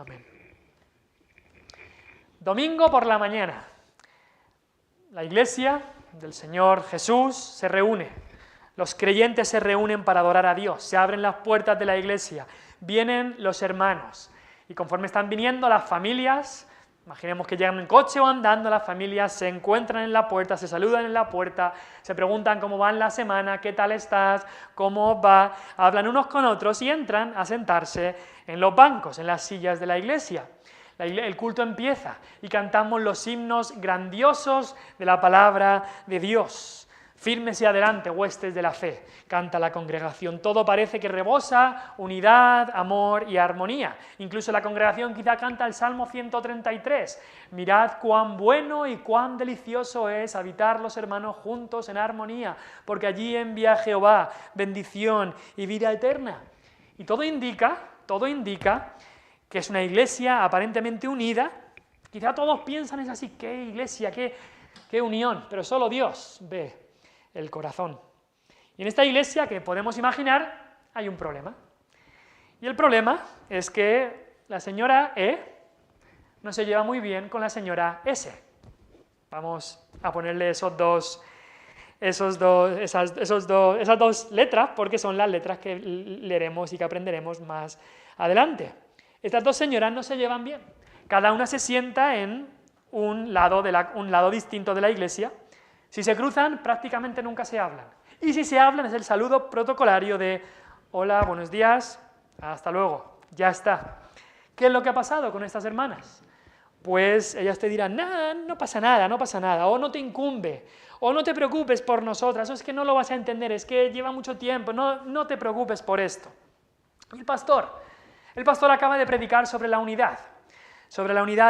Amén. Domingo por la mañana. La iglesia del Señor Jesús se reúne. Los creyentes se reúnen para adorar a Dios. Se abren las puertas de la iglesia. Vienen los hermanos. Y conforme están viniendo las familias, imaginemos que llegan en coche o andando, las familias se encuentran en la puerta, se saludan en la puerta, se preguntan cómo va en la semana, qué tal estás, cómo va, hablan unos con otros y entran a sentarse en los bancos, en las sillas de la iglesia. El culto empieza y cantamos los himnos grandiosos de la palabra de Dios. Firmes y adelante, huestes de la fe, canta la congregación. Todo parece que rebosa unidad, amor y armonía. Incluso la congregación quizá canta el Salmo 133. Mirad cuán bueno y cuán delicioso es habitar los hermanos juntos en armonía, porque allí envía Jehová bendición y vida eterna. Y todo indica que es una iglesia aparentemente unida. Quizá todos piensan, es así, qué iglesia, qué unión, pero solo Dios ve el corazón. Y en esta iglesia, que podemos imaginar, hay un problema. Y el problema es que la señora E no se lleva muy bien con la señora S. Vamos a ponerle esas dos letras, porque son las letras que leeremos y que aprenderemos más adelante. Estas dos señoras no se llevan bien. Cada una se sienta en un lado distinto de la iglesia. Si se cruzan, prácticamente nunca se hablan. Y si se hablan, es el saludo protocolario de hola, buenos días, hasta luego, ya está. ¿Qué es lo que ha pasado con estas hermanas? Pues ellas te dirán, nada, no pasa nada, o no te incumbe, o no te preocupes por nosotras, o es que no lo vas a entender, es que lleva mucho tiempo, no te preocupes por esto. Y el pastor acaba de predicar sobre la unidad,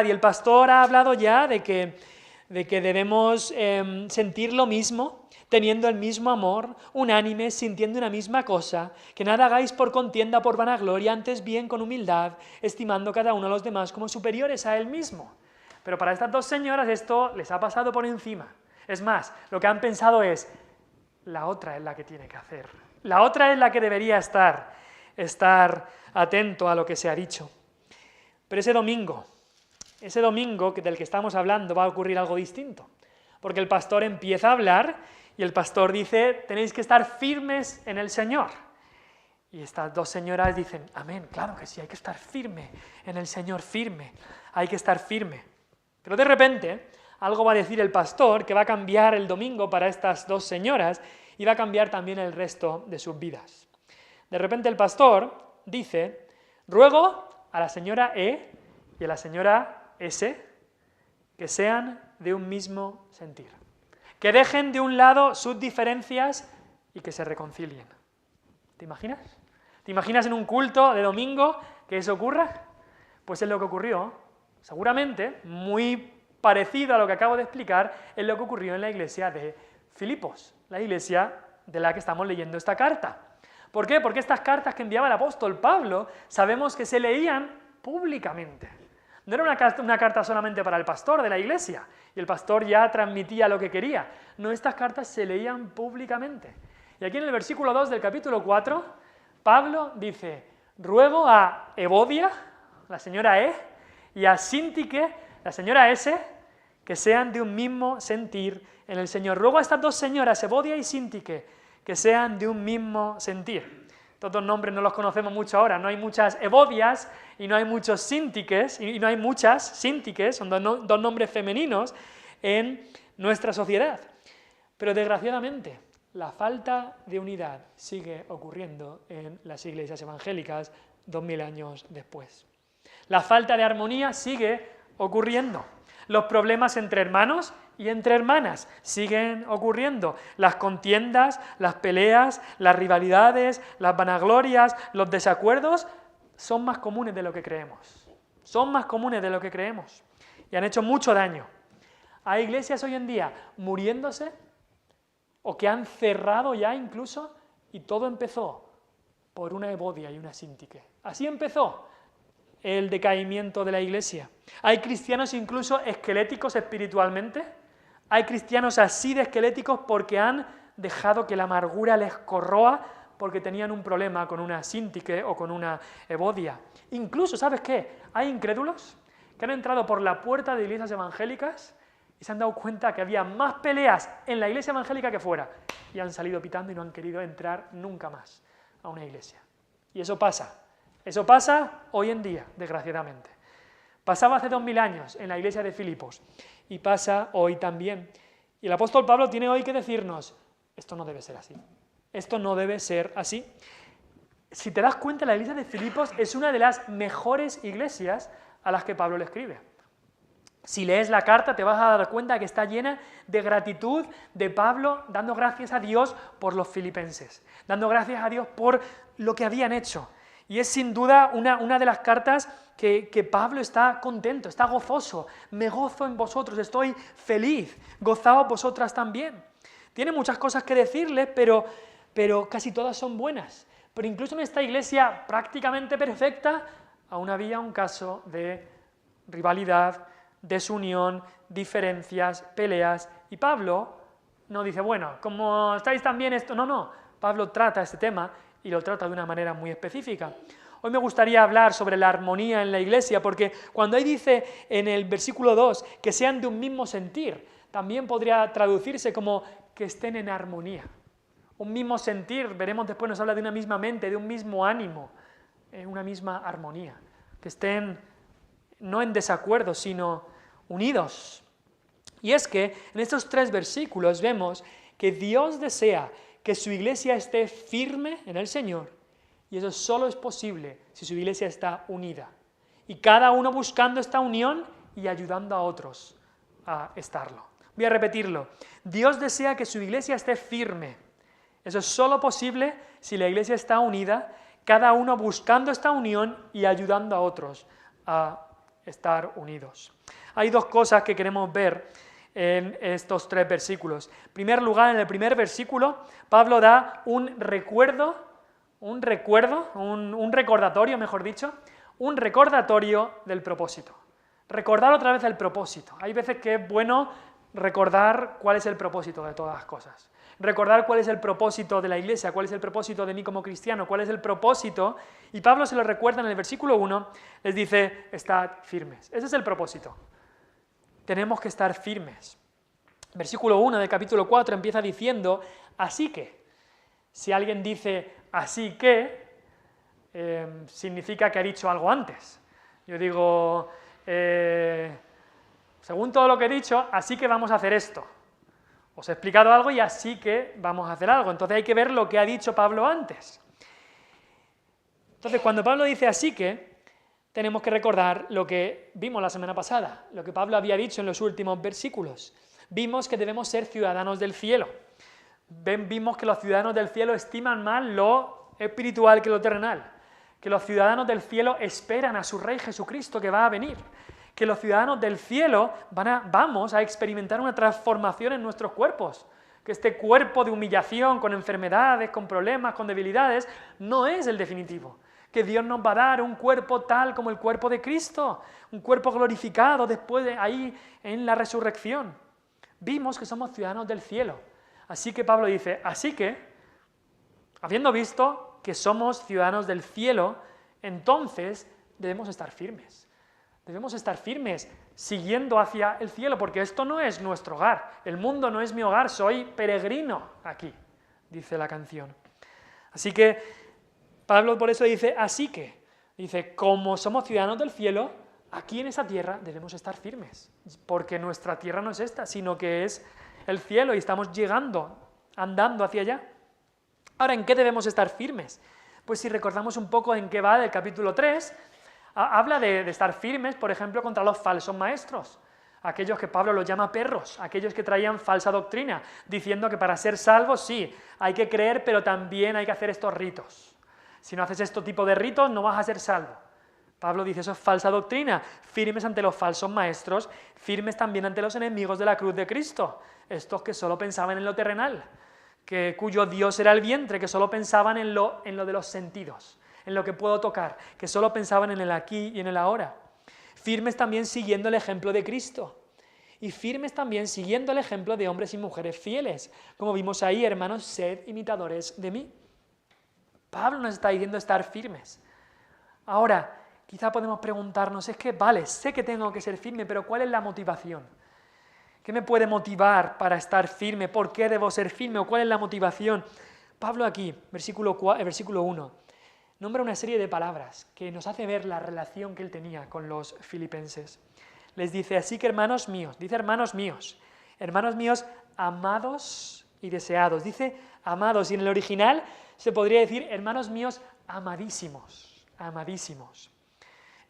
y el pastor ha hablado ya de que debemos sentir lo mismo, teniendo el mismo amor, unánimes, sintiendo una misma cosa, que nada hagáis por contienda, por vanagloria, antes bien con humildad, estimando cada uno a los demás como superiores a él mismo. Pero para estas dos señoras esto les ha pasado por encima. Es más, lo que han pensado es, la otra es la que tiene que hacer, la otra es la que debería estar atento a lo que se ha dicho. Pero ese domingo del que estamos hablando va a ocurrir algo distinto, porque el pastor empieza a hablar y el pastor dice, tenéis que estar firmes en el Señor. Y estas dos señoras dicen, amén, claro que sí, hay que estar firme en el Señor, hay que estar firme. Pero de repente, algo va a decir el pastor que va a cambiar el domingo para estas dos señoras y va a cambiar también el resto de sus vidas. De repente el pastor dice, ruego a la señora E y a la señora S, que sean de un mismo sentir, que dejen de un lado sus diferencias y que se reconcilien. ¿Te imaginas? ¿Te imaginas en un culto de domingo que eso ocurra? Pues es lo que ocurrió, seguramente muy parecido a lo que acabo de explicar, es lo que ocurrió en la iglesia de Filipos, la iglesia de la que estamos leyendo esta carta. ¿Por qué? Porque estas cartas que enviaba el apóstol Pablo sabemos que se leían públicamente. No era una carta solamente para el pastor de la iglesia, y el pastor ya transmitía lo que quería. No, estas cartas se leían públicamente. Y aquí en el versículo 2 del capítulo 4, Pablo dice, ruego a Evodia, la señora E, y a Síntique, la señora S, que sean de un mismo sentir en el Señor. Ruego a estas dos señoras, Evodia y Síntique, que sean de un mismo sentir. Estos dos nombres no los conocemos mucho ahora, no hay muchas Evodias y no hay muchos Síntiques, y no hay muchas Síntiques, son dos nombres femeninos en nuestra sociedad. Pero desgraciadamente, la falta de unidad sigue ocurriendo en las iglesias evangélicas 2000 años después. La falta de armonía sigue ocurriendo. Los problemas entre hermanos y entre hermanas siguen ocurriendo. Las contiendas, las peleas, las rivalidades, las vanaglorias, los desacuerdos son más comunes de lo que creemos. Y han hecho mucho daño. Hay iglesias hoy en día muriéndose o que han cerrado ya incluso, y todo empezó por una Evodia y una Síntique. Así empezó el decaimiento de la iglesia. Hay cristianos incluso esqueléticos espiritualmente. Hay cristianos así de esqueléticos porque han dejado que la amargura les corroa porque tenían un problema con una Síntique o con una Evodia. Incluso, ¿sabes qué? Hay incrédulos que han entrado por la puerta de iglesias evangélicas y se han dado cuenta que había más peleas en la iglesia evangélica que fuera, y han salido pitando y no han querido entrar nunca más a una iglesia. Y eso pasa hoy en día, desgraciadamente. Pasaba hace 2000 años en la iglesia de Filipos y pasa hoy también. Y el apóstol Pablo tiene hoy que decirnos, esto no debe ser así, esto no debe ser así. Si te das cuenta, la iglesia de Filipos es una de las mejores iglesias a las que Pablo le escribe. Si lees la carta te vas a dar cuenta que está llena de gratitud de Pablo, dando gracias a Dios por los filipenses, dando gracias a Dios por lo que habían hecho. Y es sin duda una de las cartas que Pablo está contento, está gozoso. Me gozo en vosotros, estoy feliz, gozaos vosotras también. Tiene muchas cosas que decirles, pero casi todas son buenas. Pero incluso en esta iglesia prácticamente perfecta, aún había un caso de rivalidad, desunión, diferencias, peleas. Y Pablo no dice, bueno, como estáis tan bien esto... No. Pablo trata este tema y lo trata de una manera muy específica. Hoy me gustaría hablar sobre la armonía en la iglesia, porque cuando ahí dice en el versículo 2 que sean de un mismo sentir, también podría traducirse como que estén en armonía. Un mismo sentir, veremos después, nos habla de una misma mente, de un mismo ánimo, una misma armonía. Que estén no en desacuerdo, sino unidos. Y es que en estos 3 versículos vemos que Dios desea que su iglesia esté firme en el Señor, y eso solo es posible si su iglesia está unida. Y cada uno buscando esta unión y ayudando a otros a estarlo. Voy a repetirlo. Dios desea que su iglesia esté firme. Eso es solo posible si la iglesia está unida, cada uno buscando esta unión y ayudando a otros a estar unidos. Hay 2 cosas que queremos ver en estos 3 versículos. En primer lugar, en el primer versículo, Pablo da un recordatorio, mejor dicho, un recordatorio del propósito. Recordar otra vez el propósito. Hay veces que es bueno recordar cuál es el propósito de todas las cosas. Recordar cuál es el propósito de la iglesia, cuál es el propósito de mí como cristiano, cuál es el propósito. Y Pablo se lo recuerda en el versículo 1, les dice, estad firmes. Ese es el propósito. Tenemos que estar firmes. Versículo 1 del capítulo 4 empieza diciendo, así que. Si alguien dice, así que, significa que ha dicho algo antes. Yo digo, según todo lo que he dicho, así que vamos a hacer esto. Os he explicado algo y así que vamos a hacer algo. Entonces hay que ver lo que ha dicho Pablo antes. Entonces cuando Pablo dice así que, tenemos que recordar lo que vimos la semana pasada, lo que Pablo había dicho en los últimos versículos. Vimos que debemos ser ciudadanos del cielo. Vimos que los ciudadanos del cielo estiman más lo espiritual que lo terrenal. Que los ciudadanos del cielo esperan a su Rey Jesucristo que va a venir. Que los ciudadanos del cielo vamos a experimentar una transformación en nuestros cuerpos. Que este cuerpo de humillación, con enfermedades, con problemas, con debilidades, no es el definitivo. Que Dios nos va a dar un cuerpo tal como el cuerpo de Cristo, un cuerpo glorificado después de ahí en la resurrección. Vimos que somos ciudadanos del cielo. Así que Pablo dice, así que, habiendo visto que somos ciudadanos del cielo, entonces debemos estar firmes. Debemos estar firmes siguiendo hacia el cielo, porque esto no es nuestro hogar. El mundo no es mi hogar, soy peregrino aquí, dice la canción. Así que Pablo por eso dice, así que, dice, como somos ciudadanos del cielo, aquí en esa tierra debemos estar firmes, porque nuestra tierra no es esta, sino que es el cielo y estamos llegando, andando hacia allá. Ahora, ¿en qué debemos estar firmes? Pues si recordamos un poco en qué va del capítulo 3, habla de estar firmes, por ejemplo, contra los falsos maestros, aquellos que Pablo los llama perros, aquellos que traían falsa doctrina, diciendo que para ser salvos sí, hay que creer, pero también hay que hacer estos ritos. Si no haces este tipo de ritos, no vas a ser salvo. Pablo dice, eso es falsa doctrina, firmes ante los falsos maestros, firmes también ante los enemigos de la cruz de Cristo, estos que solo pensaban en lo terrenal, cuyo Dios era el vientre, que solo pensaban en lo de los sentidos, en lo que puedo tocar, que solo pensaban en el aquí y en el ahora. Firmes también siguiendo el ejemplo de Cristo, y firmes también siguiendo el ejemplo de hombres y mujeres fieles, como vimos ahí, hermanos, sed imitadores de mí. Pablo nos está diciendo estar firmes. Ahora, quizá podemos preguntarnos, es que vale, sé que tengo que ser firme, pero ¿cuál es la motivación? ¿Qué me puede motivar para estar firme? ¿Por qué debo ser firme? ¿O cuál es la motivación? Pablo aquí, versículo 1, nombra una serie de palabras que nos hace ver la relación que él tenía con los filipenses. Les dice, así que hermanos míos, dice hermanos míos, amados y deseados. Dice amados, y en el original se podría decir hermanos míos amadísimos, amadísimos.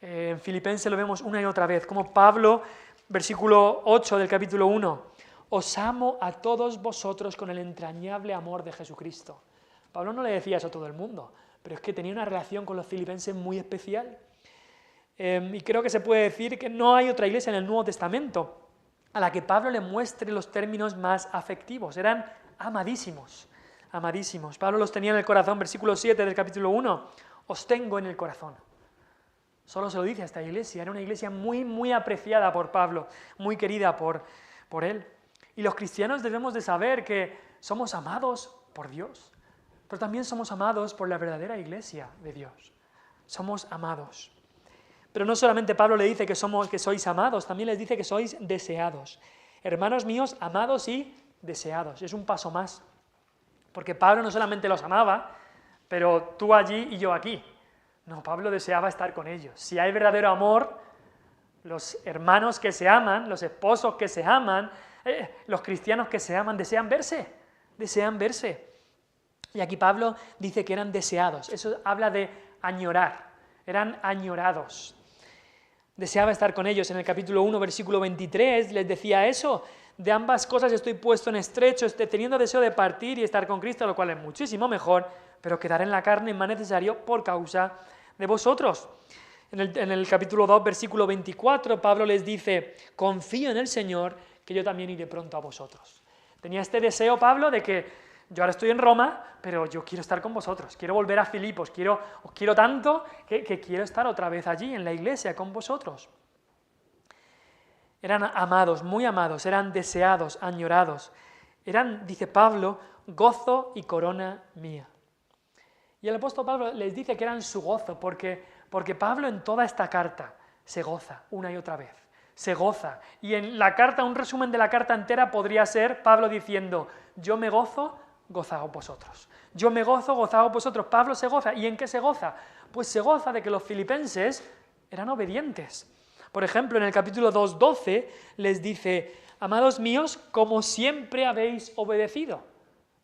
En Filipenses lo vemos una y otra vez, como Pablo, versículo 8 del capítulo 1, os amo a todos vosotros con el entrañable amor de Jesucristo. Pablo no le decía eso a todo el mundo, pero es que tenía una relación con los filipenses muy especial. Y creo que se puede decir que no hay otra iglesia en el Nuevo Testamento a la que Pablo le muestre los términos más afectivos. Eran amadísimos, amadísimos. Pablo los tenía en el corazón, versículo 7 del capítulo 1, os tengo en el corazón. Solo se lo dice a esta iglesia, era una iglesia muy, muy apreciada por Pablo, muy querida por él. Y los cristianos debemos de saber que somos amados por Dios, pero también somos amados por la verdadera iglesia de Dios. Somos amados. Pero no solamente Pablo le dice que sois amados, también les dice que sois deseados. Hermanos míos, amados y deseados. Es un paso más. Porque Pablo no solamente los amaba, pero tú allí y yo aquí. No, Pablo deseaba estar con ellos. Si hay verdadero amor, los hermanos que se aman, los esposos que se aman, los cristianos que se aman, desean verse. Y aquí Pablo dice que eran deseados. Eso habla de añorar. Eran añorados. Deseaba estar con ellos. En el capítulo 1, versículo 23, les decía eso. De ambas cosas estoy puesto en estrecho, teniendo deseo de partir y estar con Cristo, lo cual es muchísimo mejor, pero quedar en la carne es más necesario por causa de vosotros. En el capítulo 2, versículo 24, Pablo les dice, confío en el Señor, que yo también iré pronto a vosotros. Tenía este deseo, Pablo, de que yo ahora estoy en Roma, pero yo quiero estar con vosotros, quiero volver a Filipos, os quiero tanto que quiero estar otra vez allí en la iglesia con vosotros. Eran amados, muy amados, eran deseados, añorados. Eran, dice Pablo, gozo y corona mía. Y el apóstol Pablo les dice que eran su gozo, porque Pablo en toda esta carta se goza una y otra vez. Se goza. Y en la carta, un resumen de la carta entera podría ser Pablo diciendo, yo me gozo, gozaos vosotros. Yo me gozo, gozaos vosotros. Pablo se goza. ¿Y en qué se goza? Pues se goza de que los filipenses eran obedientes. Por ejemplo, en el capítulo 2:12 les dice, amados míos, como siempre habéis obedecido.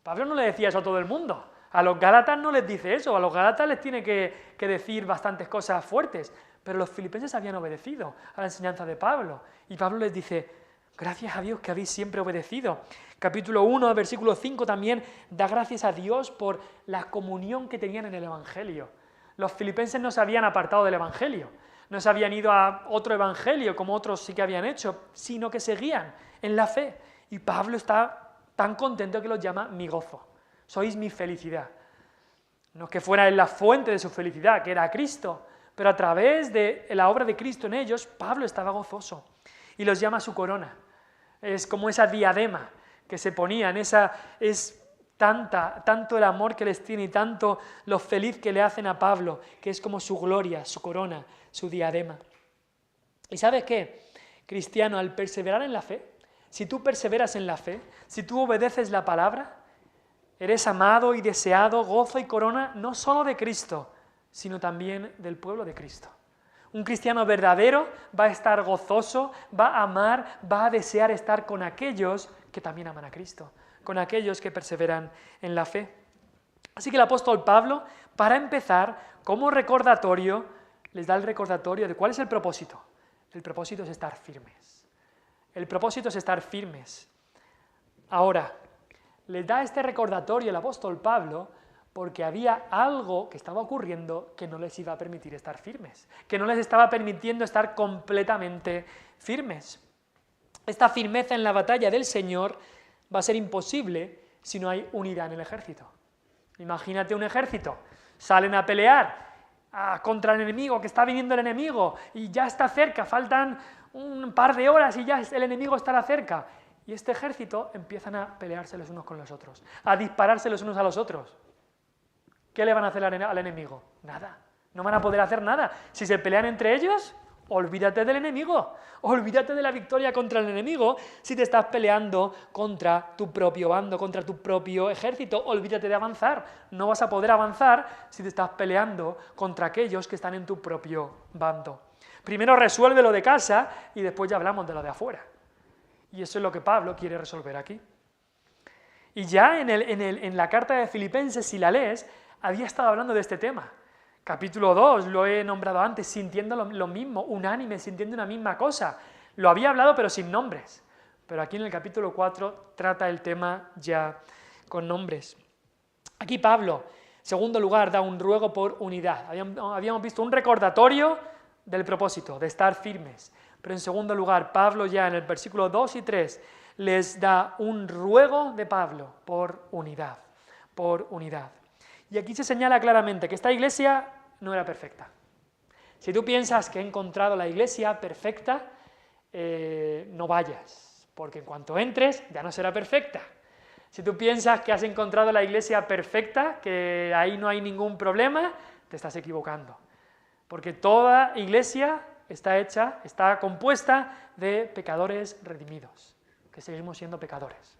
Pablo no le decía eso a todo el mundo. A los gálatas no les dice eso. A los gálatas les tiene que decir bastantes cosas fuertes. Pero los filipenses habían obedecido a la enseñanza de Pablo. Y Pablo les dice, gracias a Dios que habéis siempre obedecido. Capítulo 1, versículo 5 también da gracias a Dios por la comunión que tenían en el Evangelio. Los filipenses no se habían apartado del Evangelio, no se habían ido a otro Evangelio como otros sí que habían hecho, sino que seguían en la fe. Y Pablo está tan contento que los llama mi gozo. Sois mi felicidad. No es que fuera la fuente de su felicidad, que era Cristo, pero a través de la obra de Cristo en ellos, Pablo estaba gozoso. Y los llama su corona. Es como esa diadema que se ponían, es tanto el amor que les tiene y tanto lo feliz que le hacen a Pablo, que es como su gloria, su corona, su diadema. ¿Y sabes qué? Cristiano, al perseverar en la fe, si tú perseveras en la fe, si tú obedeces la palabra, eres amado y deseado, gozo y corona, no solo de Cristo, sino también del pueblo de Cristo. Un cristiano verdadero va a estar gozoso, va a amar, va a desear estar con aquellos que también aman a Cristo, con aquellos que perseveran en la fe. Así que el apóstol Pablo, para empezar, como recordatorio, les da el recordatorio de cuál es el propósito. El propósito es estar firmes. El propósito es estar firmes. Ahora, les da este recordatorio el apóstol Pablo porque había algo que estaba ocurriendo que no les iba a permitir estar firmes, que no les estaba permitiendo estar completamente firmes. Esta firmeza en la batalla del Señor va a ser imposible si no hay unidad en el ejército. Imagínate un ejército, salen a pelear contra el enemigo, que está viniendo el enemigo y ya está cerca, faltan un par de horas y ya el enemigo estará cerca. Y este ejército empiezan a pelearse los unos con los otros, a dispararse los unos a los otros. ¿qué le van a hacer al enemigo? Nada, no van a poder hacer nada. Si se pelean entre ellos, olvídate del enemigo, olvídate de la victoria contra el enemigo si te estás peleando contra tu propio bando, contra tu propio ejército, olvídate de avanzar. No vas a poder avanzar si te estás peleando contra aquellos que están en tu propio bando. Primero resuelve lo de casa y después ya hablamos de lo de afuera. Y eso es lo que Pablo quiere resolver aquí. Y ya en la carta de Filipenses, si la lees, había estado hablando de este tema. Capítulo 2, lo he nombrado antes, sintiendo lo mismo, unánime, sintiendo una misma cosa. Lo había hablado pero sin nombres. Pero aquí en el capítulo 4 trata el tema ya con nombres. Aquí Pablo, en segundo lugar, da un ruego por unidad. Habíamos visto un recordatorio del propósito, de estar firmes. Pero en segundo lugar, Pablo ya en el versículo 2 y 3 les da un ruego de Pablo por unidad, por unidad. Y aquí se señala claramente que esta iglesia no era perfecta. Si tú piensas que he encontrado la iglesia perfecta, no vayas, porque en cuanto entres ya no será perfecta. Si tú piensas que has encontrado la iglesia perfecta, que ahí no hay ningún problema, te estás equivocando. Porque toda iglesia está compuesta de pecadores redimidos, que seguimos siendo pecadores.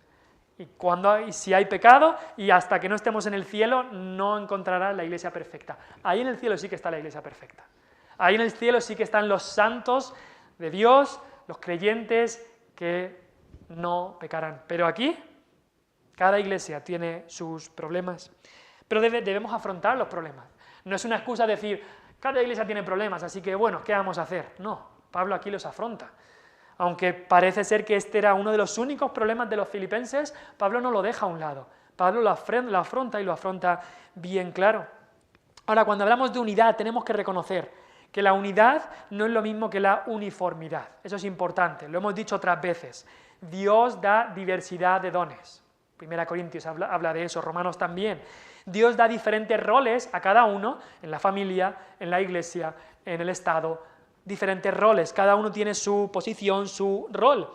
Y si hay pecado, y hasta que no estemos en el cielo, no encontrarás la iglesia perfecta. Ahí en el cielo sí que está la iglesia perfecta. Ahí en el cielo sí que están los santos de Dios, los creyentes que no pecarán. Pero aquí, cada iglesia tiene sus problemas. Pero debemos afrontar los problemas. No es una excusa decir, cada iglesia tiene problemas, así que bueno, ¿qué vamos a hacer? No, Pablo aquí los afronta. Aunque parece ser que este era uno de los únicos problemas de los filipenses, Pablo no lo deja a un lado. Pablo lo afronta y lo afronta bien claro. Ahora, cuando hablamos de unidad, tenemos que reconocer que la unidad no es lo mismo que la uniformidad. Eso es importante, lo hemos dicho otras veces. Dios da diversidad de dones. 1 Corintios habla de eso, Romanos también. Dios da diferentes roles a cada uno, en la familia, en la iglesia, en el Estado, diferentes roles, cada uno tiene su posición, su rol,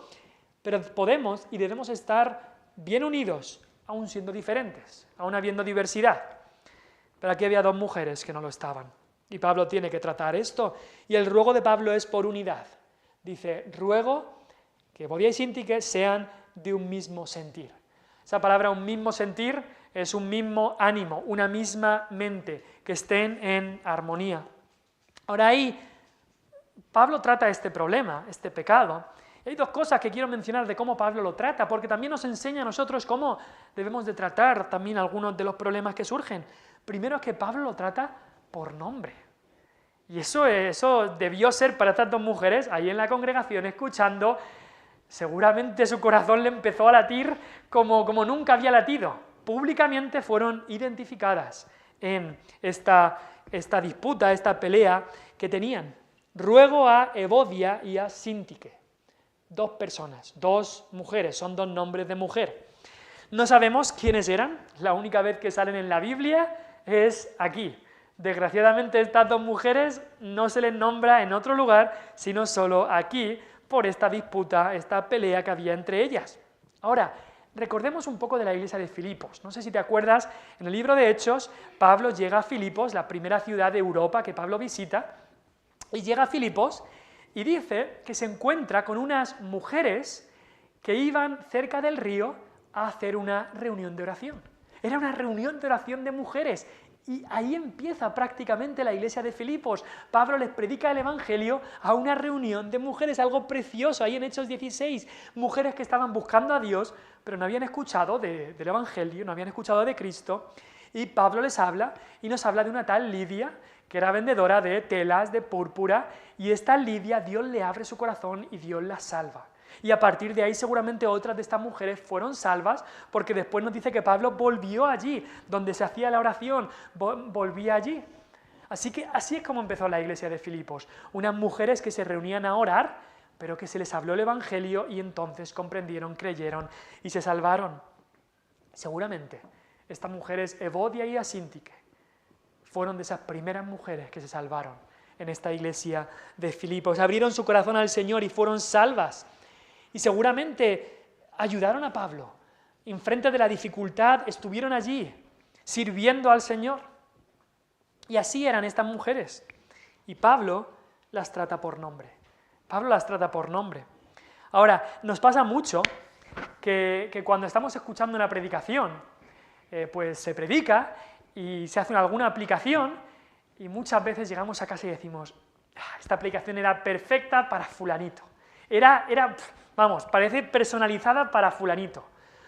pero podemos y debemos estar bien unidos, aún siendo diferentes, aún habiendo diversidad. Pero aquí había dos mujeres que no lo estaban, y Pablo tiene que tratar esto, y el ruego de Pablo es por unidad. Dice, ruego que Evodia y Síntique sean de un mismo sentir. Esa palabra un mismo sentir es un mismo ánimo, una misma mente, que estén en armonía. Ahora ahí Pablo trata este problema, este pecado. Y hay dos cosas que quiero mencionar de cómo Pablo lo trata, porque también nos enseña a nosotros cómo debemos de tratar también algunos de los problemas que surgen. Primero es que Pablo lo trata por nombre. Y eso debió ser para estas dos mujeres, ahí en la congregación, escuchando, seguramente su corazón le empezó a latir como nunca había latido. Públicamente fueron identificadas en esta disputa, esta pelea que tenían. Ruego a Evodia y a Síntique, dos personas, dos mujeres, son dos nombres de mujer. No sabemos quiénes eran, la única vez que salen en la Biblia es aquí. Desgraciadamente estas dos mujeres no se les nombra en otro lugar, sino solo aquí, por esta disputa, esta pelea que había entre ellas. Ahora, recordemos un poco de la iglesia de Filipos. No sé si te acuerdas, en el libro de Hechos, Pablo llega a Filipos, la primera ciudad de Europa que Pablo visita, y llega a Filipos y dice que se encuentra con unas mujeres que iban cerca del río a hacer una reunión de oración. Era una reunión de oración de mujeres y ahí empieza prácticamente la iglesia de Filipos. Pablo les predica el evangelio a una reunión de mujeres, algo precioso, ahí en Hechos 16. Mujeres que estaban buscando a Dios, pero no habían escuchado del evangelio, no habían escuchado de Cristo. Y Pablo les habla y nos habla de una tal Lidia, que era vendedora de telas de púrpura, y esta Lidia, Dios le abre su corazón y Dios la salva. Y a partir de ahí seguramente otras de estas mujeres fueron salvas, porque después nos dice que Pablo volvió allí, donde se hacía la oración, volvía allí. Así es como empezó la iglesia de Filipos, unas mujeres que se reunían a orar, pero que se les habló el evangelio y entonces comprendieron, creyeron y se salvaron. Seguramente estas mujeres, Evodia y Asíntique, fueron de esas primeras mujeres que se salvaron en esta iglesia de Filipos. Abrieron su corazón al Señor y fueron salvas. Y seguramente ayudaron a Pablo. Enfrente de la dificultad estuvieron allí, sirviendo al Señor. Y así eran estas mujeres. Y Pablo las trata por nombre. Pablo las trata por nombre. Ahora, nos pasa mucho que cuando estamos escuchando una predicación, pues se predica y se hace alguna aplicación y muchas veces llegamos a casa y decimos, esta aplicación era perfecta para fulanito. Vamos, parece personalizada para fulanito.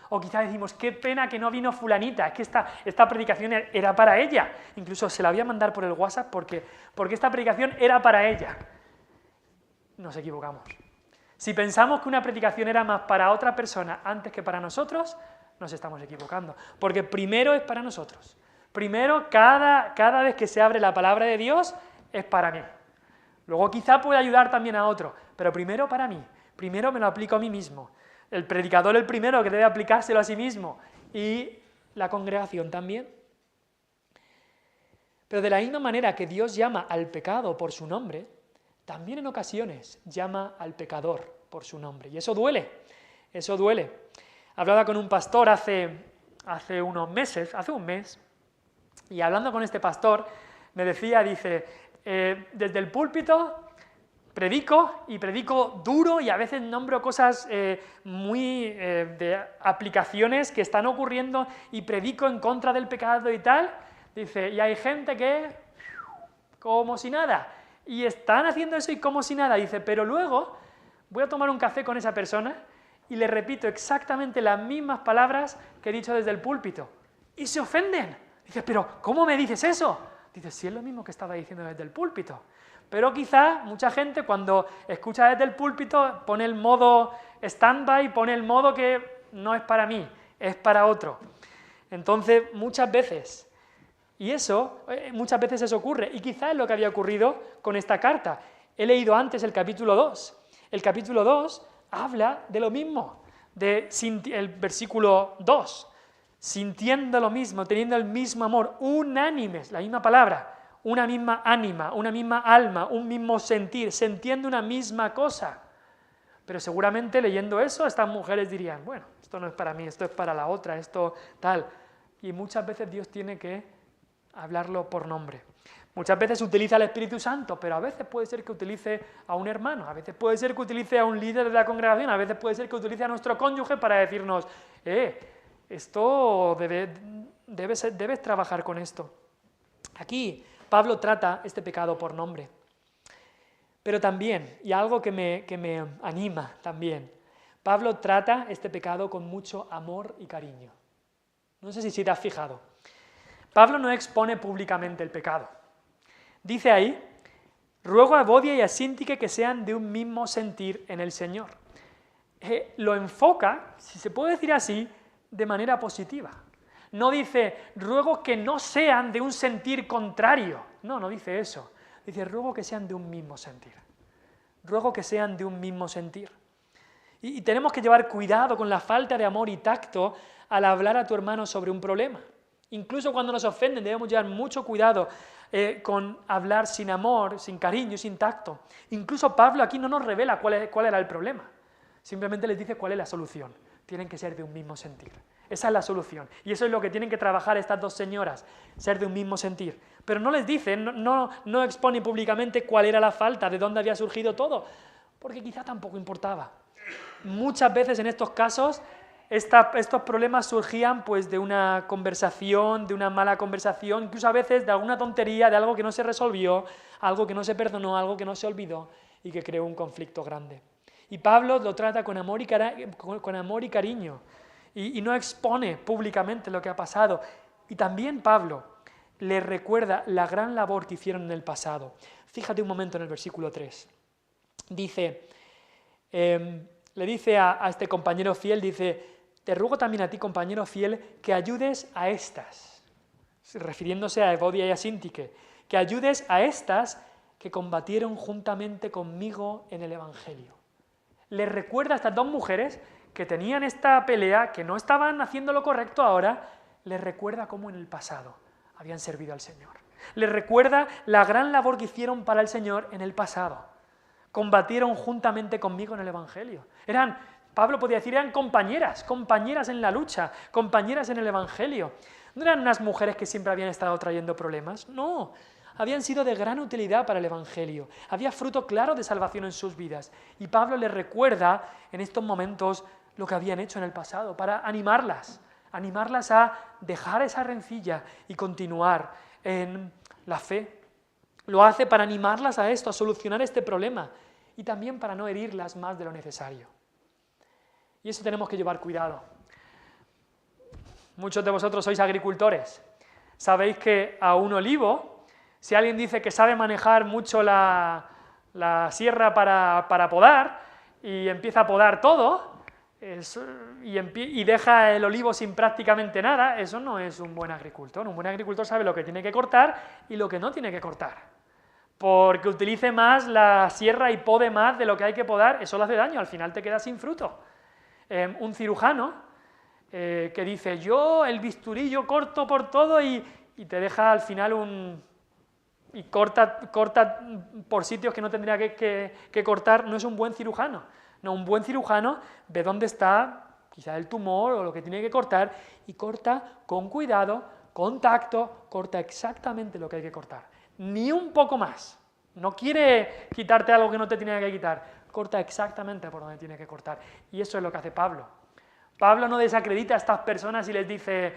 O quizá decimos, qué pena que no vino fulanita, es que esta predicación era para ella. Incluso se la voy a mandar por el WhatsApp porque esta predicación era para ella. Nos equivocamos. Si pensamos que una predicación era más para otra persona antes que para nosotros, nos estamos equivocando. Porque primero es para nosotros. Primero, cada vez que se abre la palabra de Dios, es para mí. Luego quizá puede ayudar también a otro, pero primero para mí. Primero me lo aplico a mí mismo. El predicador el primero que debe aplicárselo a sí mismo y la congregación también. Pero de la misma manera que Dios llama al pecado por su nombre, también en ocasiones llama al pecador por su nombre. Y eso duele, eso duele. Hablaba con un pastor hace unos meses, hace un mes, y hablando con este pastor me decía, dice, desde el púlpito predico duro y a veces nombro cosas muy de aplicaciones que están ocurriendo y predico en contra del pecado y tal. Dice, y hay gente que como si nada, y están haciendo eso y como si nada. Dice, pero luego voy a tomar un café con esa persona y le repito exactamente las mismas palabras que he dicho desde el púlpito. Y se ofenden. Dice, pero ¿cómo me dices eso? Dice, sí, es lo mismo que estaba diciendo desde el púlpito. Pero quizá mucha gente cuando escucha desde el púlpito pone el modo stand-by, pone el modo que no es para mí, es para otro. Entonces, muchas veces eso ocurre, y quizá es lo que había ocurrido con esta carta. He leído antes el capítulo 2. El capítulo 2 habla de lo mismo, el versículo 2. Sintiendo lo mismo, teniendo el mismo amor, unánimes, la misma palabra, una misma ánima, una misma alma, un mismo sentir, sintiendo una misma cosa. Pero seguramente leyendo eso, estas mujeres dirían, bueno, esto no es para mí, esto es para la otra, esto tal. Y muchas veces Dios tiene que hablarlo por nombre. Muchas veces utiliza al Espíritu Santo, pero a veces puede ser que utilice a un hermano, a veces puede ser que utilice a un líder de la congregación, a veces puede ser que utilice a nuestro cónyuge para decirnos, esto debes trabajar con esto. Aquí Pablo trata este pecado por nombre. Pero también, y algo que me anima también, Pablo trata este pecado con mucho amor y cariño. No sé si te has fijado. Pablo no expone públicamente el pecado. Dice ahí, ruego a Evodia y a Síntique que sean de un mismo sentir en el Señor. Lo enfoca, si se puede decir así, de manera positiva. No dice, ruego que no sean de un sentir contrario. No dice eso. Dice, ruego que sean de un mismo sentir. Ruego que sean de un mismo sentir. Y tenemos que llevar cuidado con la falta de amor y tacto al hablar a tu hermano sobre un problema. Incluso cuando nos ofenden debemos llevar mucho cuidado con hablar sin amor, sin cariño, sin tacto. Incluso Pablo aquí no nos revela cuál era el problema. Simplemente les dice cuál es la solución. Tienen que ser de un mismo sentir. Esa es la solución. Y eso es lo que tienen que trabajar estas dos señoras, ser de un mismo sentir. Pero no les dicen, no exponen públicamente cuál era la falta, de dónde había surgido todo, porque quizá tampoco importaba. Muchas veces en estos casos, estos problemas surgían pues de una conversación, de una mala conversación, incluso a veces de alguna tontería, de algo que no se resolvió, algo que no se perdonó, algo que no se olvidó y que creó un conflicto grande. Y Pablo lo trata con amor y cariño. Y no expone públicamente lo que ha pasado. Y también Pablo le recuerda la gran labor que hicieron en el pasado. Fíjate un momento en el versículo 3. Dice, le dice a este compañero fiel, dice, te ruego también a ti, compañero fiel, que ayudes a estas, refiriéndose a Evodia y a Síntique, que ayudes a estas que combatieron juntamente conmigo en el Evangelio. Le recuerda a estas dos mujeres que tenían esta pelea, que no estaban haciendo lo correcto ahora, les recuerda cómo en el pasado habían servido al Señor. Les recuerda la gran labor que hicieron para el Señor en el pasado. Combatieron juntamente conmigo en el Evangelio. Pablo podía decir, eran compañeras en la lucha, compañeras en el Evangelio. No eran unas mujeres que siempre habían estado trayendo problemas, no. Habían sido de gran utilidad para el Evangelio. Había fruto claro de salvación en sus vidas. Y Pablo les recuerda en estos momentos lo que habían hecho en el pasado, para animarlas a dejar esa rencilla y continuar en la fe. Lo hace para animarlas a esto, a solucionar este problema, y también para no herirlas más de lo necesario. Y eso tenemos que llevar cuidado. Muchos de vosotros sois agricultores. Sabéis que a un olivo, si alguien dice que sabe manejar mucho la sierra para podar, y empieza a podar todo, y deja el olivo sin prácticamente nada, eso no es un buen agricultor. Un buen agricultor sabe lo que tiene que cortar y lo que no tiene que cortar. Porque utilice más la sierra y pode más de lo que hay que podar, eso le hace daño, al final te quedas sin fruto. Un cirujano que dice, yo el bisturí, yo corto por todo y te deja al final y corta por sitios que no tendría que cortar, no es un buen cirujano. No, un buen cirujano ve dónde está quizá el tumor o lo que tiene que cortar y corta con cuidado, con tacto, corta exactamente lo que hay que cortar. Ni un poco más. No quiere quitarte algo que no te tiene que quitar, corta exactamente por donde tiene que cortar. Y eso es lo que hace Pablo. Pablo no desacredita a estas personas y les dice,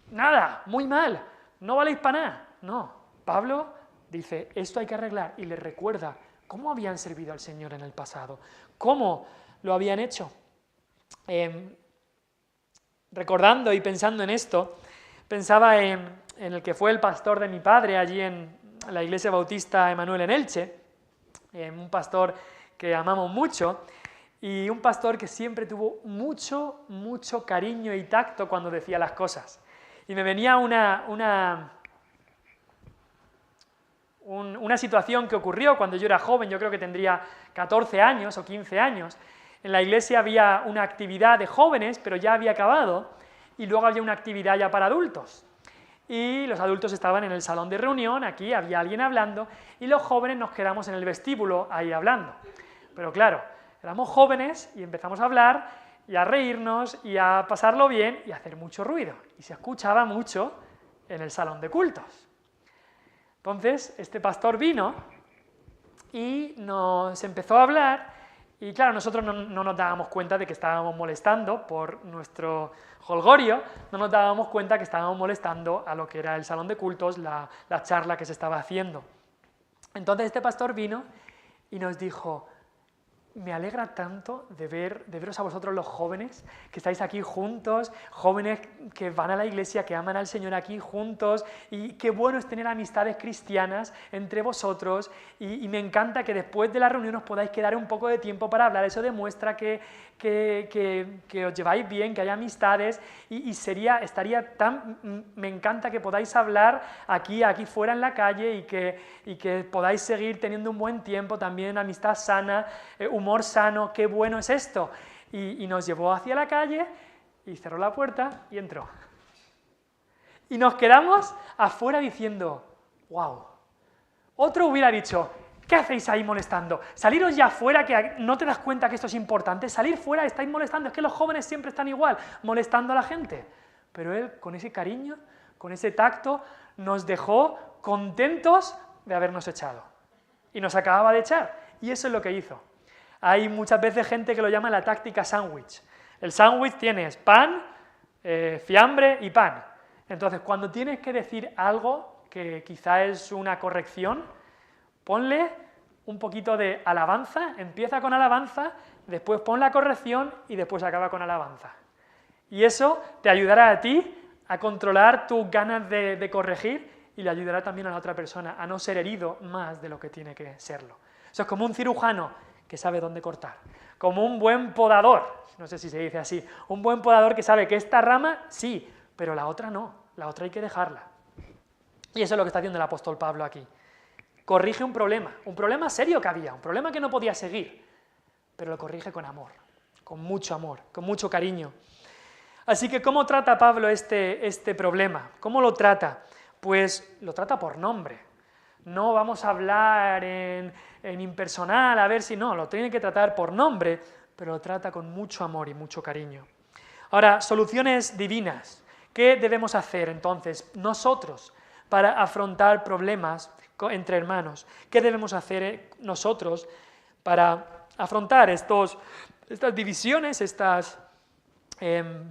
nada, muy mal, no valéis para nada. No, Pablo dice, esto hay que arreglar, y les recuerda cómo habían servido al Señor en el pasado, cómo lo habían hecho. Recordando y pensando en esto, pensaba en el que fue el pastor de mi padre allí en la Iglesia Bautista Emanuel en Elche, un pastor que amamos mucho, y un pastor que siempre tuvo mucho cariño y tacto cuando decía las cosas. Y me venía una situación que ocurrió cuando yo era joven, yo creo que tendría 14 años o 15 años. En la iglesia había una actividad de jóvenes, pero ya había acabado, y luego había una actividad ya para adultos. Y los adultos estaban en el salón de reunión, aquí había alguien hablando, y los jóvenes nos quedamos en el vestíbulo ahí hablando. Pero claro, éramos jóvenes y empezamos a hablar y a reírnos y a pasarlo bien y a hacer mucho ruido. Y se escuchaba mucho en el salón de cultos. Entonces, este pastor vino y nos empezó a hablar, y claro, nosotros no nos dábamos cuenta de que estábamos molestando por nuestro jolgorio, no nos dábamos cuenta que estábamos molestando a lo que era el salón de cultos, la charla que se estaba haciendo. Entonces este pastor vino y nos dijo, me alegra tanto de veros a vosotros los jóvenes, que estáis aquí juntos, jóvenes que van a la iglesia, que aman al Señor aquí juntos, y qué bueno es tener amistades cristianas entre vosotros, y me encanta que después de la reunión os podáis quedar un poco de tiempo para hablar. Eso demuestra que os lleváis bien, que hay amistades, me encanta que podáis hablar aquí fuera en la calle, y que podáis seguir teniendo un buen tiempo también, amistad sana, humor sano, qué bueno es esto. Y nos llevó hacia la calle y cerró la puerta y entró. Y nos quedamos afuera diciendo, wow. Otro hubiera dicho, ¿qué hacéis ahí molestando? Saliros ya afuera, que no te das cuenta que esto es importante. Salir fuera, estáis molestando. Es que los jóvenes siempre están igual, molestando a la gente. Pero él, con ese cariño, con ese tacto, nos dejó contentos de habernos echado. Y nos acababa de echar. Y eso es lo que hizo. Hay muchas veces gente que lo llama la táctica sándwich. El sándwich tienes pan, fiambre y pan. Entonces, cuando tienes que decir algo que quizá es una corrección, ponle un poquito de alabanza, empieza con alabanza, después pon la corrección y después acaba con alabanza. Y eso te ayudará a ti a controlar tus ganas de corregir, y le ayudará también a la otra persona a no ser herido más de lo que tiene que serlo. Eso es como un cirujano que sabe dónde cortar, como un buen podador, no sé si se dice así, un buen podador que sabe que esta rama sí, pero la otra no, la otra hay que dejarla. Y eso es lo que está haciendo el apóstol Pablo aquí. Corrige un problema serio que había, un problema que no podía seguir, pero lo corrige con amor, con mucho cariño. Así que, ¿cómo trata Pablo este problema? ¿Cómo lo trata? Pues lo trata por nombre. No vamos a hablar en impersonal, a ver si no, lo tiene que tratar por nombre, pero lo trata con mucho amor y mucho cariño. Ahora, soluciones divinas. ¿Qué debemos hacer entonces nosotros para afrontar problemas entre hermanos? ¿Qué debemos hacer nosotros para afrontar estas divisiones, estas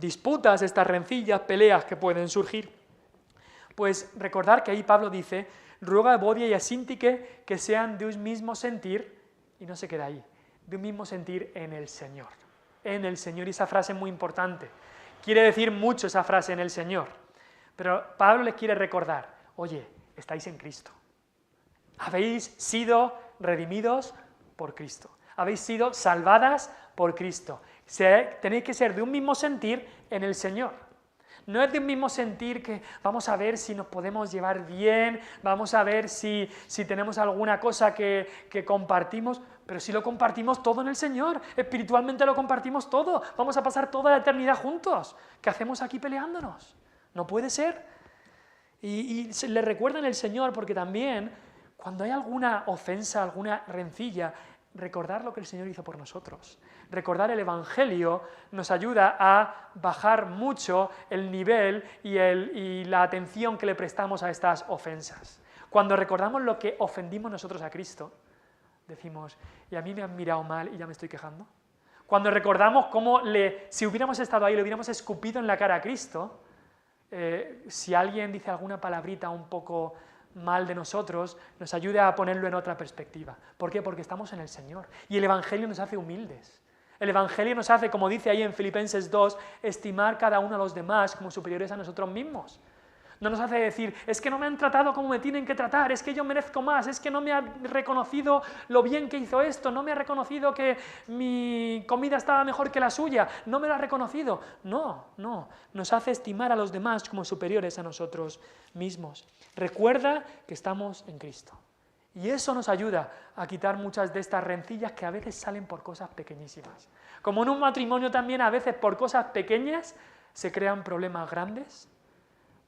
disputas, estas rencillas, peleas que pueden surgir? Pues recordar que ahí Pablo dice: ruega a Evodia y a Síntique que sean de un mismo sentir, y no se queda ahí, de un mismo sentir en el Señor. En el Señor, y esa frase es muy importante. Quiere decir mucho esa frase, en el Señor. Pero Pablo les quiere recordar: oye, estáis en Cristo. Habéis sido redimidos por Cristo. Habéis sido salvadas por Cristo. Tenéis que ser de un mismo sentir en el Señor. No es de un mismo sentir que vamos a ver si nos podemos llevar bien, vamos a ver si tenemos alguna cosa que compartimos, pero si lo compartimos todo en el Señor, espiritualmente lo compartimos todo, vamos a pasar toda la eternidad juntos. ¿Qué hacemos aquí peleándonos? No puede ser. Y se le recuerdan el Señor, porque también cuando hay alguna ofensa, alguna rencilla, recordar lo que el Señor hizo por nosotros. Recordar el Evangelio nos ayuda a bajar mucho el nivel y la atención que le prestamos a estas ofensas. Cuando recordamos lo que ofendimos nosotros a Cristo, decimos: ¿y a mí me han mirado mal y ya me estoy quejando? Cuando recordamos cómo si hubiéramos estado ahí, le hubiéramos escupido en la cara a Cristo, si alguien dice alguna palabrita un poco mal de nosotros, nos ayuda a ponerlo en otra perspectiva. ¿Por qué? Porque estamos en el Señor. Y el Evangelio nos hace humildes. El Evangelio nos hace, como dice ahí en Filipenses 2, estimar cada uno a los demás como superiores a nosotros mismos. No nos hace decir: es que no me han tratado como me tienen que tratar, es que yo merezco más, es que no me ha reconocido lo bien que hizo esto, no me ha reconocido que mi comida estaba mejor que la suya, no me lo ha reconocido. No, nos hace estimar a los demás como superiores a nosotros mismos. Recuerda que estamos en Cristo. Y eso nos ayuda a quitar muchas de estas rencillas que a veces salen por cosas pequeñísimas. Como en un matrimonio también, a veces por cosas pequeñas se crean problemas grandes.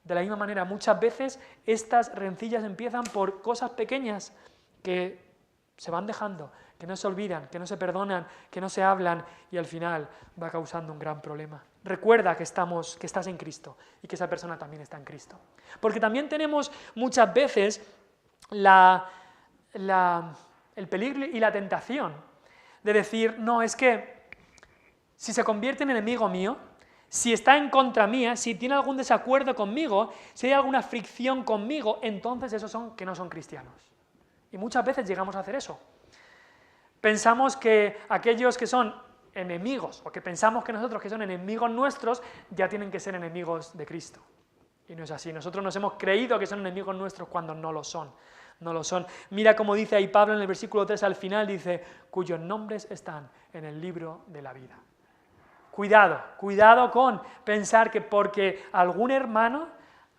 De la misma manera, muchas veces estas rencillas empiezan por cosas pequeñas que se van dejando, que no se olvidan, que no se perdonan, que no se hablan, y al final va causando un gran problema. Recuerda que estás en Cristo y que esa persona también está en Cristo. Porque también tenemos muchas veces el peligro y la tentación de decir: no, es que si se convierte en enemigo mío, si está en contra mía, si tiene algún desacuerdo conmigo, si hay alguna fricción conmigo, entonces esos son que no son cristianos. Y muchas veces llegamos a hacer eso. Pensamos que aquellos que son enemigos, o que pensamos que nosotros que son enemigos nuestros, ya tienen que ser enemigos de Cristo. Y no es así. Nosotros nos hemos creído que son enemigos nuestros cuando no lo son. No lo son. Mira cómo dice ahí Pablo en el versículo 3 al final, dice: cuyos nombres están en el libro de la vida. Cuidado con pensar que porque algún hermano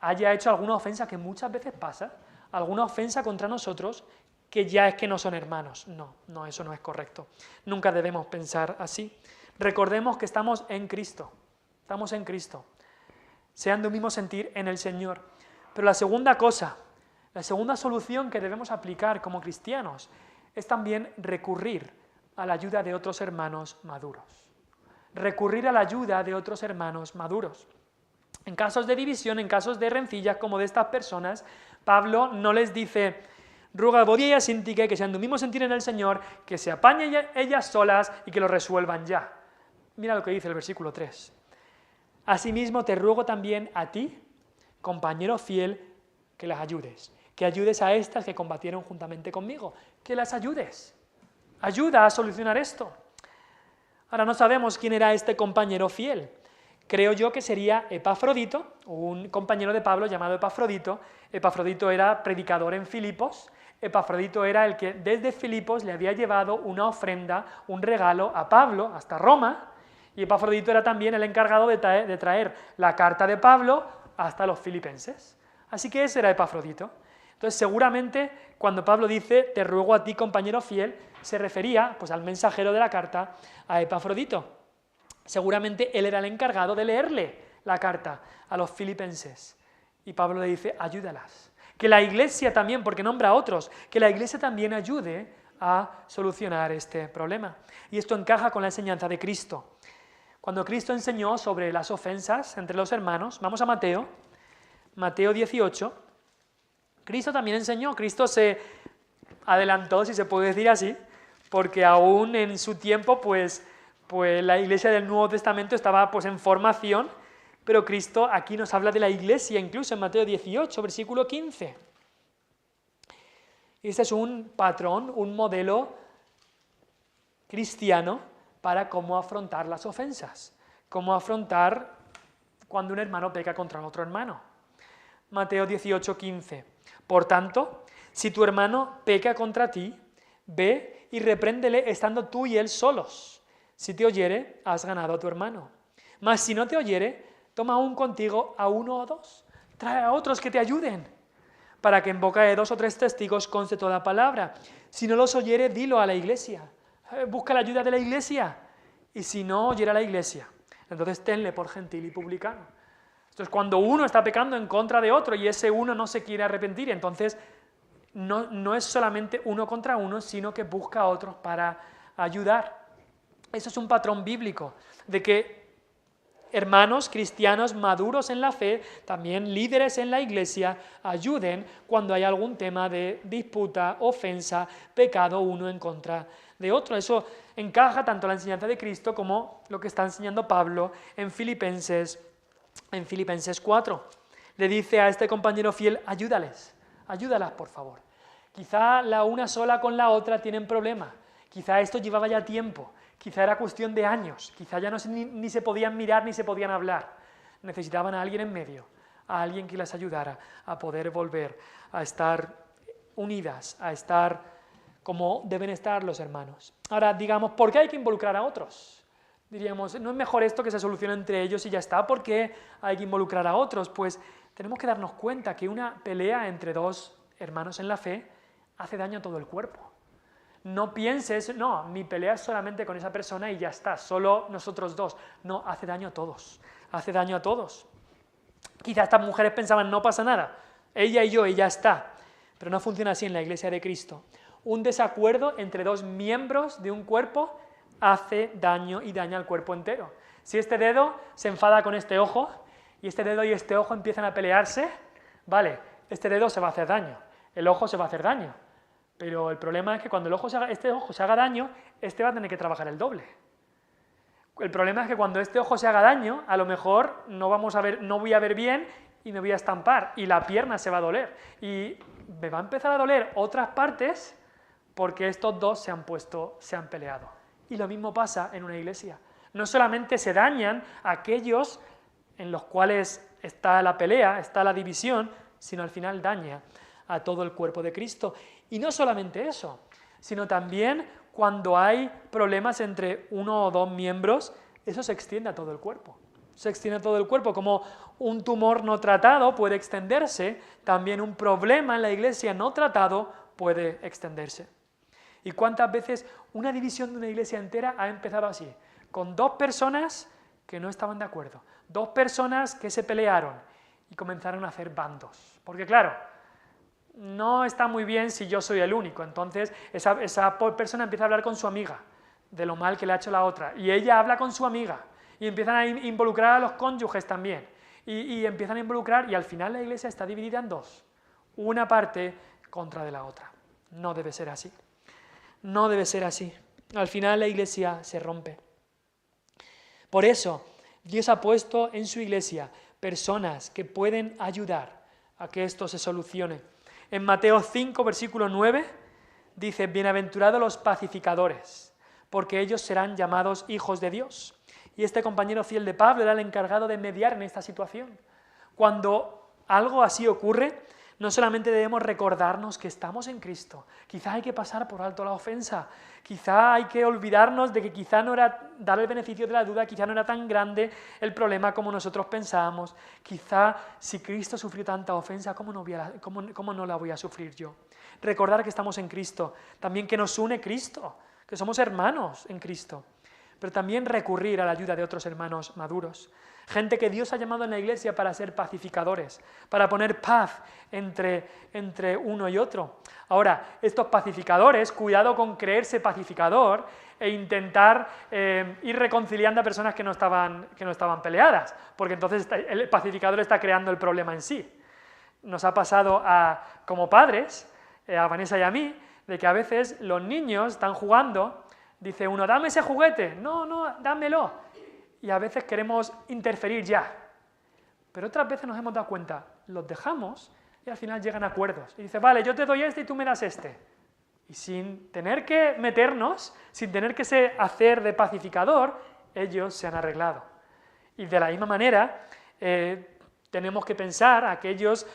haya hecho alguna ofensa, que muchas veces pasa, alguna ofensa contra nosotros, que ya es que no son hermanos. No, eso no es correcto. Nunca debemos pensar así. Recordemos que estamos en Cristo. Estamos en Cristo. Sean de un mismo sentir en el Señor. Pero la segunda cosa, la segunda solución que debemos aplicar como cristianos es también recurrir a la ayuda de otros hermanos maduros. Recurrir a la ayuda de otros hermanos maduros. En casos de división, en casos de rencillas como de estas personas, Pablo no les dice: ruega a Evodia y a Síntique que sean de un mismo sentir en el Señor, que se apañen ellas solas y que lo resuelvan ya. Mira lo que dice el versículo 3. Asimismo te ruego también a ti, compañero fiel, que las ayudes. Que ayudes a estas que combatieron juntamente conmigo. Que las ayudes. Ayuda a solucionar esto. Ahora no sabemos quién era este compañero fiel. Creo yo que sería Epafrodito, un compañero de Pablo llamado Epafrodito. Epafrodito era predicador en Filipos. Epafrodito era el que desde Filipos le había llevado una ofrenda, un regalo a Pablo hasta Roma. Y Epafrodito era también el encargado de traer la carta de Pablo hasta los filipenses. Así que ese era Epafrodito. Entonces seguramente cuando Pablo dice te ruego a ti, compañero fiel, se refería pues al mensajero de la carta, a Epafrodito. Seguramente él era el encargado de leerle la carta a los filipenses. Y Pablo le dice: ayúdalas. Que la iglesia también, porque nombra a otros, que la iglesia también ayude a solucionar este problema. Y esto encaja con la enseñanza de Cristo. Cuando Cristo enseñó sobre las ofensas entre los hermanos, vamos a Mateo 18, Cristo también enseñó, Cristo se adelantó, si se puede decir así, porque aún en su tiempo, pues la iglesia del Nuevo Testamento estaba pues en formación, pero Cristo aquí nos habla de la iglesia, incluso en Mateo 18, versículo 15. Este es un patrón, un modelo cristiano para cómo afrontar las ofensas, cómo afrontar cuando un hermano peca contra otro hermano. Mateo 18, 15. Por tanto, si tu hermano peca contra ti, ve y repréndele estando tú y él solos. Si te oyere, has ganado a tu hermano. Mas si no te oyere, toma aún contigo a uno o dos. Trae a otros que te ayuden, para que en boca de 2 o 3 testigos conste toda palabra. Si no los oyere, dilo a la iglesia. Busca la ayuda de la iglesia. Y si no oyera a la iglesia, entonces tenle por gentil y publicano. Esto es cuando uno está pecando en contra de otro y ese uno no se quiere arrepentir. Entonces no es solamente uno contra uno, sino que busca a otros para ayudar. Eso es un patrón bíblico, de que hermanos cristianos maduros en la fe, también líderes en la iglesia, ayuden cuando hay algún tema de disputa, ofensa, pecado uno en contra de otro. Eso encaja tanto la enseñanza de Cristo como lo que está enseñando Pablo en Filipenses 4. Le dice a este compañero fiel, ayúdalas por favor. Quizá la una sola con la otra tienen problemas, quizá esto llevaba ya tiempo, quizá era cuestión de años, quizá ya ni se podían mirar ni se podían hablar. Necesitaban a alguien en medio, a alguien que las ayudara a poder volver a estar unidas, a estar como deben estar los hermanos. Ahora, digamos, ¿por qué hay que involucrar a otros? Diríamos, ¿no es mejor esto que se solucione entre ellos y ya está? ¿Por qué hay que involucrar a otros? Pues tenemos que darnos cuenta que una pelea entre dos hermanos en la fe hace daño a todo el cuerpo. No pienses, no, mi pelea es solamente con esa persona y ya está, solo nosotros dos. No, hace daño a todos, hace daño a todos. Quizás estas mujeres pensaban, no pasa nada, ella y yo y ya está. Pero no funciona así en la iglesia de Cristo. Un desacuerdo entre dos miembros de un cuerpo hace daño y daña al cuerpo entero. Si este dedo se enfada con este ojo y este dedo y este ojo empiezan a pelearse, vale, este dedo se va a hacer daño, el ojo se va a hacer daño. Pero el problema es que cuando este ojo se haga daño, este va a tener que trabajar el doble. El problema es que cuando este ojo se haga daño, a lo mejor no voy a ver bien y me voy a estampar y la pierna se va a doler. Y me va a empezar a doler otras partes porque estos dos se han peleado. Y lo mismo pasa en una iglesia. No solamente se dañan aquellos en los cuales está la pelea, está la división, sino al final daña a todo el cuerpo de Cristo. Y no solamente eso, sino también cuando hay problemas entre uno o dos miembros, eso se extiende a todo el cuerpo. Se extiende a todo el cuerpo, como un tumor no tratado puede extenderse, también un problema en la iglesia no tratado puede extenderse. ¿Y cuántas veces una división de una iglesia entera ha empezado así? Con dos personas que no estaban de acuerdo, dos personas que se pelearon y comenzaron a hacer bandos. Porque claro, no está muy bien si yo soy el único, entonces esa persona empieza a hablar con su amiga de lo mal que le ha hecho la otra, y ella habla con su amiga, y empiezan a involucrar a los cónyuges también, y empiezan a involucrar, y al final la iglesia está dividida en dos, una parte contra de la otra. No debe ser así. No debe ser así. Al final la iglesia se rompe. Por eso, Dios ha puesto en su iglesia personas que pueden ayudar a que esto se solucione. En Mateo 5, versículo 9, dice, bienaventurados los pacificadores, porque ellos serán llamados hijos de Dios. Y este compañero fiel de Pablo era el encargado de mediar en esta situación. Cuando algo así ocurre, no solamente debemos recordarnos que estamos en Cristo, quizá hay que pasar por alto la ofensa, quizá hay que olvidarnos de que quizá no era, dar el beneficio de la duda, quizá no era tan grande el problema como nosotros pensábamos, quizá si Cristo sufrió tanta ofensa, ¿cómo no la voy a sufrir yo? Recordar que estamos en Cristo, también que nos une Cristo, que somos hermanos en Cristo, pero también recurrir a la ayuda de otros hermanos maduros. Gente que Dios ha llamado en la iglesia para ser pacificadores, para poner paz entre uno y otro. Ahora, estos pacificadores, cuidado con creerse pacificador, e intentar ir reconciliando a personas que no estaban peleadas, porque entonces el pacificador está creando el problema en sí. Nos ha pasado como padres, a Vanessa y a mí, de que a veces los niños están jugando, dice uno, dame ese juguete, no, dámelo, y a veces queremos interferir ya, pero otras veces nos hemos dado cuenta, los dejamos y al final llegan a acuerdos, y dice, vale, yo te doy este y tú me das este, y sin tener que meternos, sin tener que hacer de pacificador, ellos se han arreglado. Y de la misma manera, tenemos que pensar aquellos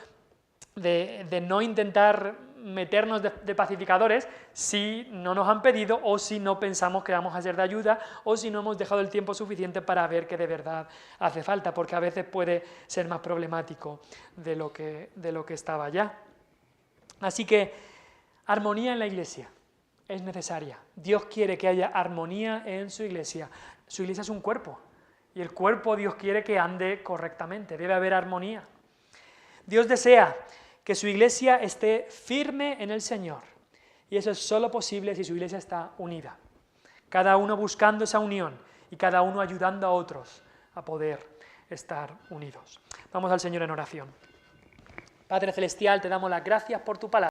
de no intentar meternos de pacificadores si no nos han pedido o si no pensamos que vamos a ser de ayuda o si no hemos dejado el tiempo suficiente para ver que de verdad hace falta, porque a veces puede ser más problemático de lo que estaba ya. Así que armonía en la iglesia es necesaria. Dios quiere que haya armonía en su iglesia. Su iglesia es un cuerpo y el cuerpo Dios quiere que ande correctamente, debe haber armonía. Dios desea que su iglesia esté firme en el Señor, y eso es solo posible si su iglesia está unida, cada uno buscando esa unión y cada uno ayudando a otros a poder estar unidos. Vamos al Señor en oración. Padre Celestial, te damos las gracias por tu palabra.